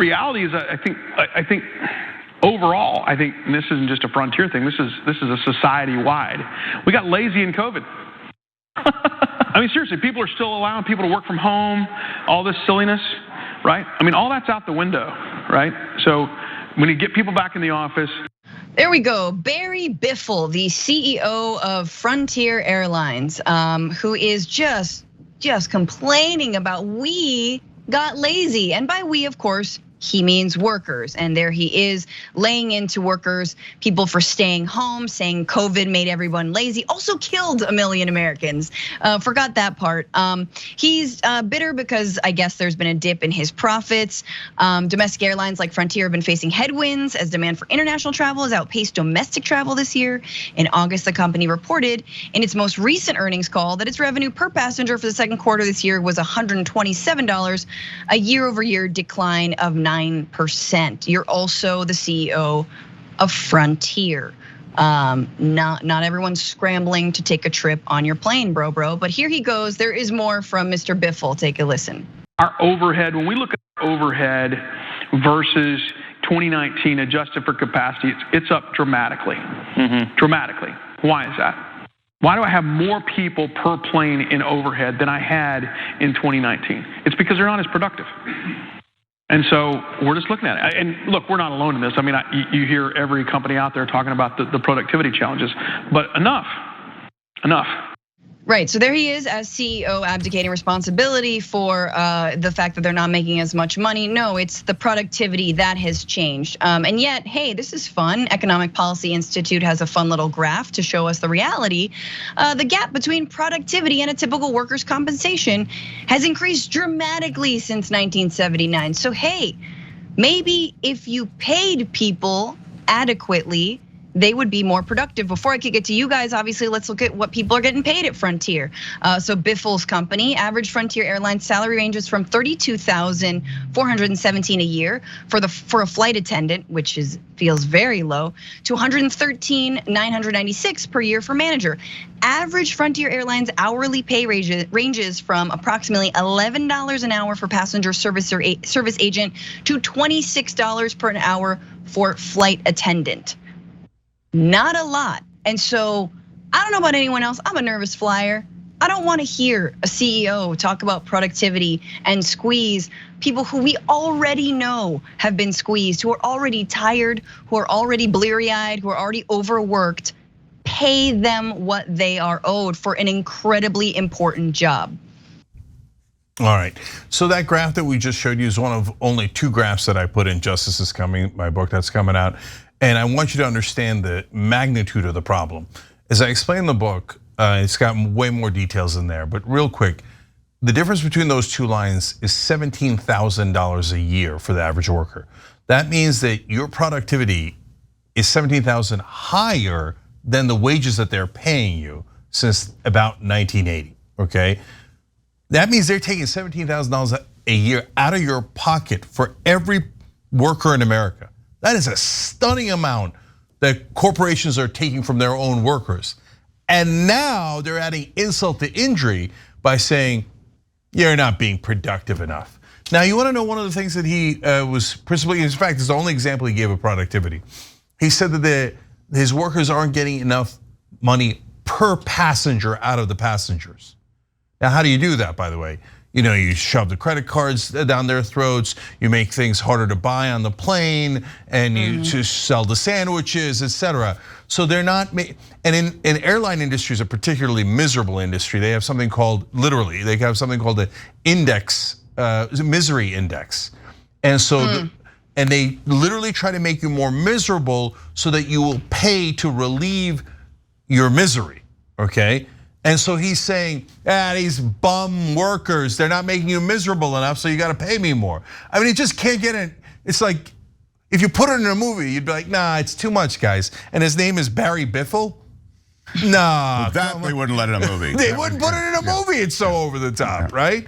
reality is, I think overall, I think, and this isn't just a Frontier thing. This is a society-wide. We got lazy in COVID. I mean, seriously, people are still allowing people to work from home. All this silliness, right? I mean, all that's out the window, right? So when you get people back in the office. There we go. Barry Biffle, the CEO of Frontier Airlines, who is just complaining about we got lazy. And by we, of course, he means workers. And there he is laying into workers, people for staying home, saying COVID made everyone lazy, also killed 1 million Americans. Forgot that part. He's bitter because I guess there's been a dip in his profits. Domestic airlines like Frontier have been facing headwinds as demand for international travel has outpaced domestic travel this year. In August, the company reported in its most recent earnings call that its revenue per passenger for the second quarter this year was $127, a year-over-year decline of 9%. You're also the CEO of Frontier. Not everyone's scrambling to take a trip on your plane, bro. But here he goes. There is more from Mr. Biffle. Take a listen. Our overhead, when we look at overhead versus 2019 adjusted for capacity, it's up dramatically. Dramatically. Why is that? Why do I have more people per plane in overhead than I had in 2019? It's because they're not as productive. And so we're just looking at it. And look, we're not alone in this. I mean, you hear every company out there talking about the productivity challenges, but enough. Right, so there he is as CEO abdicating responsibility for the fact that they're not making as much money. No, it's the productivity that has changed. And yet, hey, this is fun. Economic Policy Institute has a fun little graph to show us the reality. The gap between productivity and a typical worker's compensation has increased dramatically since 1979. So hey, maybe if you paid people adequately, they would be more productive. Before I kick it to you guys, obviously, let's look at what people are getting paid at Frontier. So Biffle's company, average Frontier Airlines salary ranges from $32,417 a year for a flight attendant, which feels very low, to $113,996 per year for manager. Average Frontier Airlines hourly pay ranges from approximately $11 an hour for passenger service agent to $26 per hour for flight attendant. Not a lot. And so I don't know about anyone else. I'm a nervous flyer. I don't want to hear a CEO talk about productivity and squeeze people who we already know have been squeezed, who are already tired, who are already bleary-eyed, who are already overworked. Pay them what they are owed for an incredibly important job. All right, so that graph that we just showed you is one of only 2 graphs that I put in Justice is Coming, my book that's coming out. And I want you to understand the magnitude of the problem. As I explain in the book, it's got way more details in there, but real quick, the difference between those 2 lines is $17,000 a year for the average worker. That means that your productivity is $17,000 higher than the wages that they're paying you since about 1980, okay? That means they're taking $17,000 a year out of your pocket for every worker in America. That is a stunning amount that corporations are taking from their own workers. And now they're adding insult to injury by saying, you're not being productive enough. Now, you wanna know one of the things that he was principally, in fact, it's the only example he gave of productivity. He said that his workers aren't getting enough money per passenger out of the passengers. Now, how do you do that, by the way? You shove the credit cards down their throats, you make things harder to buy on the plane, and you just sell the sandwiches, etc. So they're not, and in airline industry is a particularly miserable industry. They have something called, literally, they have something called the index, misery index. And so, and they literally try to make you more miserable so that you will pay to relieve your misery, okay? And so he's saying, these bum workers, they're not making you miserable enough, so you gotta pay me more. I mean, it just can't get in. It's like, if you put it in a movie, you'd be like, nah, it's too much, guys. And his name is Barry Biffle? Nah. That they wouldn't let it in a movie. They wouldn't put it in a movie, it's so over the top, right?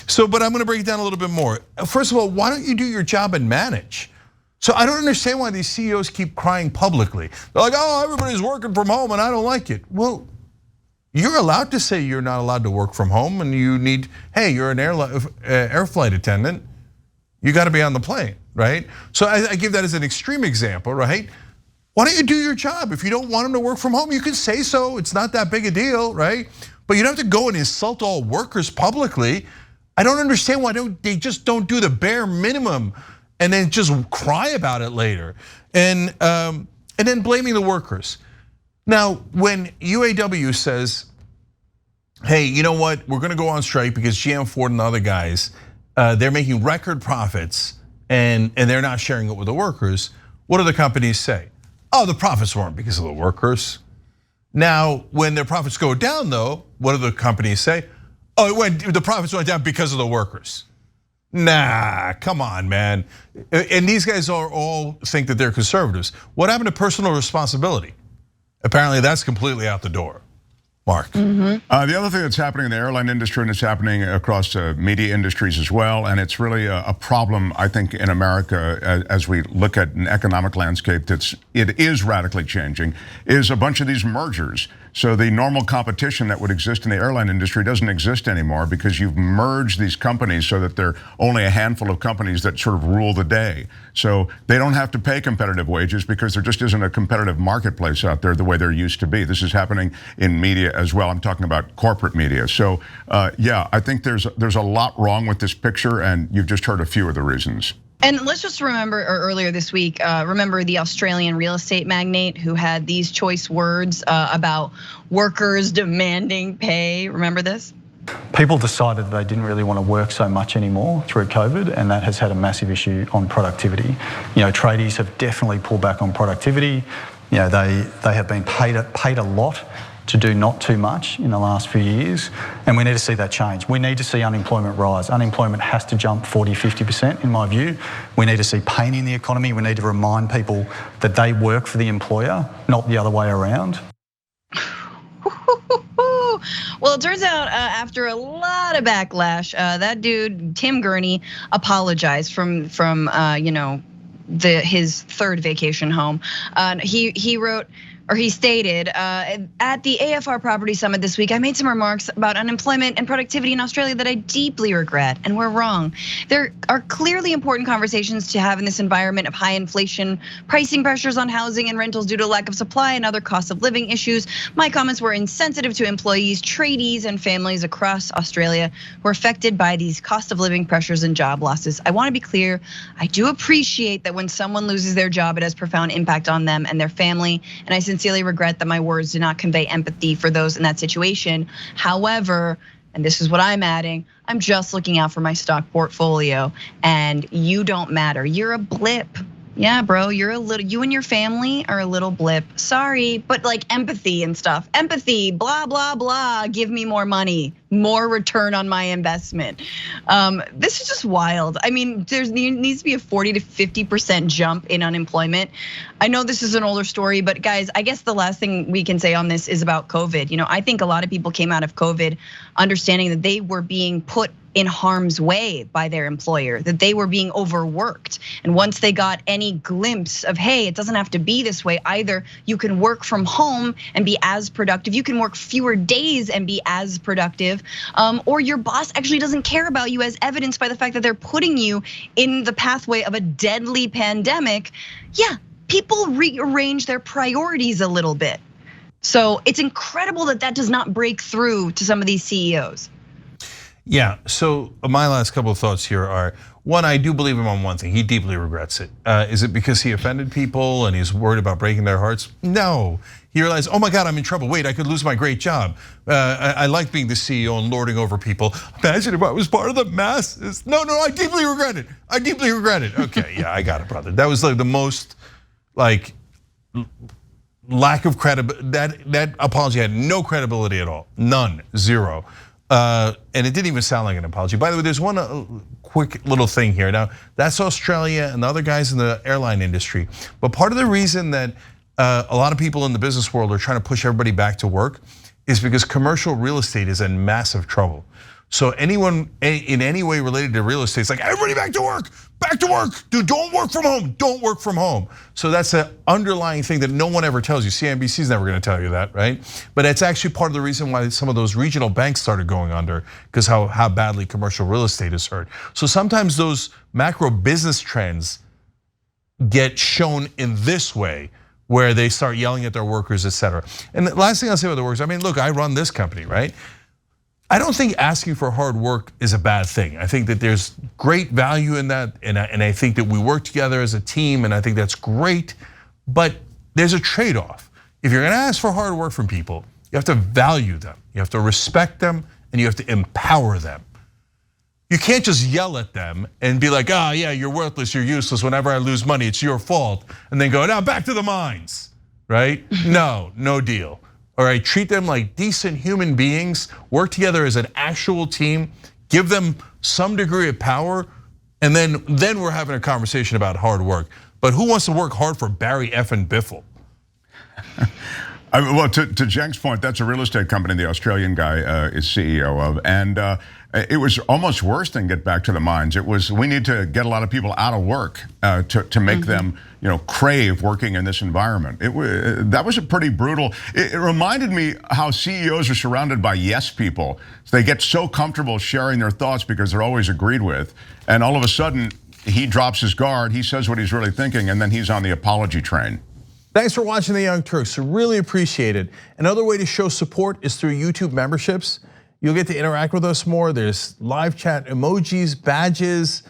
So, but I'm gonna break it down a little bit more. First of all, why don't you do your job and manage? So I don't understand why these CEOs keep crying publicly. They're like, everybody's working from home and I don't like it. Well, you're allowed to say you're not allowed to work from home and you need, hey, you're an air flight attendant, you gotta be on the plane. right? So I give that as an extreme example, right? Why don't you do your job? If you don't want them to work from home, you can say so. It's not that big a deal, right? But you don't have to go and insult all workers publicly. I don't understand why they just don't do the bare minimum and then just cry about it later. And then blaming the workers. Now, when UAW says, hey, you know what? We're gonna go on strike because GM, Ford, and the other guys, they're making record profits and they're not sharing it with the workers. What do the companies say? Oh, the profits weren't because of the workers. Now, when their profits go down though, what do the companies say? Oh, the profits went down because of the workers. Nah, come on, man. And these guys all think that they're conservatives. What happened to personal responsibility? Apparently that's completely out the door. Mark. The other thing that's happening in the airline industry, and it's happening across media industries as well, and it's really a problem, I think, in America as we look at an economic landscape it is radically changing, is a bunch of these mergers. So the normal competition that would exist in the airline industry doesn't exist anymore because you've merged these companies so that there are only a handful of companies that sort of rule the day. So they don't have to pay competitive wages because there just isn't a competitive marketplace out there the way there used to be. This is happening in media as well. I'm talking about corporate media. So yeah, I think there's a lot wrong with this picture, and you've just heard a few of the reasons. And let's just remember, earlier this week, remember the Australian real estate magnate who had these choice words about workers demanding pay. Remember this? People decided they didn't really want to work so much anymore through COVID, and that has had a massive issue on productivity. You know, tradies have definitely pulled back on productivity. You know, they have been paid a lot to do not too much in the last few years, and we need to see that change. We need to see unemployment rise. Unemployment has to jump 40-50% in my view. We need to see pain in the economy. We need to remind people that they work for the employer, not the other way around. Well, it turns out after a lot of backlash, that dude, Tim Gurney, apologized from his third vacation home. He wrote, or he stated, at the AFR Property Summit this week, I made some remarks about unemployment and productivity in Australia that I deeply regret, and we're wrong. There are clearly important conversations to have in this environment of high inflation, pricing pressures on housing and rentals due to lack of supply and other cost of living issues. My comments were insensitive to employees, tradies, and families across Australia who are affected by these cost of living pressures and job losses. I want to be clear, I do appreciate that when someone loses their job, it has profound impact on them and their family, and I sincerely regret that my words did not convey empathy for those in that situation. However, and this is what I'm adding, I'm just looking out for my stock portfolio, and you don't matter. You're a blip. Yeah, bro, you and your family are a little blip. Sorry, but like empathy and stuff. Empathy, blah, blah, blah, give me more money, more return on my investment. This is just wild. I mean, there needs to be a 40 to 50% jump in unemployment. I know this is an older story, but guys, I guess the last thing we can say on this is about COVID. You know, I think a lot of people came out of COVID understanding that they were being put in harm's way by their employer, that they were being overworked. And once they got any glimpse of, hey, it doesn't have to be this way either, you can work from home and be as productive, you can work fewer days and be as productive, or your boss actually doesn't care about you, as evidenced by the fact that they're putting you in the pathway of a deadly pandemic. Yeah, people rearrange their priorities a little bit. So it's incredible that that does not break through to some of these CEOs. Yeah, so my last couple of thoughts here are, one, I do believe him on one thing, he deeply regrets it. Is it because he offended people and he's worried about breaking their hearts? No, he realized, oh my God, I'm in trouble, wait, I could lose my great job. I like being the CEO and lording over people. Imagine if I was part of the masses. No, I deeply regret it, I deeply regret it. Okay, yeah, I got it, brother. That was like the most, like, lack of credibility, that apology had no credibility at all, none, zero. And it didn't even sound like an apology. By the way, there's one quick little thing here. Now, that's Australia and the other guys in the airline industry. But part of the reason that a lot of people in the business world are trying to push everybody back to work is because commercial real estate is in massive trouble. So anyone in any way related to real estate is like, everybody back to work, back to work, dude, don't work from home, don't work from home. So that's an underlying thing that no one ever tells you. CNBC is never gonna tell you that, right? But it's actually part of the reason why some of those regional banks started going under, because how badly commercial real estate is hurt. So sometimes those macro business trends get shown in this way, where they start yelling at their workers, et cetera. And the last thing I'll say about the workers, I mean, look, I run this company, right? I don't think asking for hard work is a bad thing. I think that there's great value in that, and I think that we work together as a team, and I think that's great, but there's a trade-off. If you're gonna ask for hard work from people, you have to value them, you have to respect them, and you have to empower them. You can't just yell at them and be like, yeah, you're worthless, you're useless, whenever I lose money, it's your fault, and then go, now back to the mines, right? No deal. All right, treat them like decent human beings, work together as an actual team, give them some degree of power, and then we're having a conversation about hard work. But who wants to work hard for Barry effing Biffle? Well, to Cenk's point, that's a real estate company the Australian guy is CEO of, and it was almost worse than get back to the mines. It was, we need to get a lot of people out of work to make them, crave working in this environment. That was a pretty brutal. It reminded me how CEOs are surrounded by yes people. So they get so comfortable sharing their thoughts because they're always agreed with, and all of a sudden he drops his guard, he says what he's really thinking, and then he's on the apology train. Thanks for watching The Young Turks, really appreciate it. Another way to show support is through YouTube memberships. You'll get to interact with us more. There's live chat emojis, badges.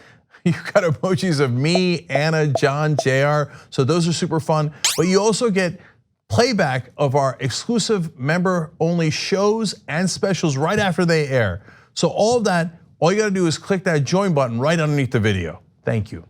You've got emojis of me, Anna, John, JR. So those are super fun. But you also get playback of our exclusive member-only shows and specials right after they air. So all of that, all you gotta do is click that join button right underneath the video. Thank you.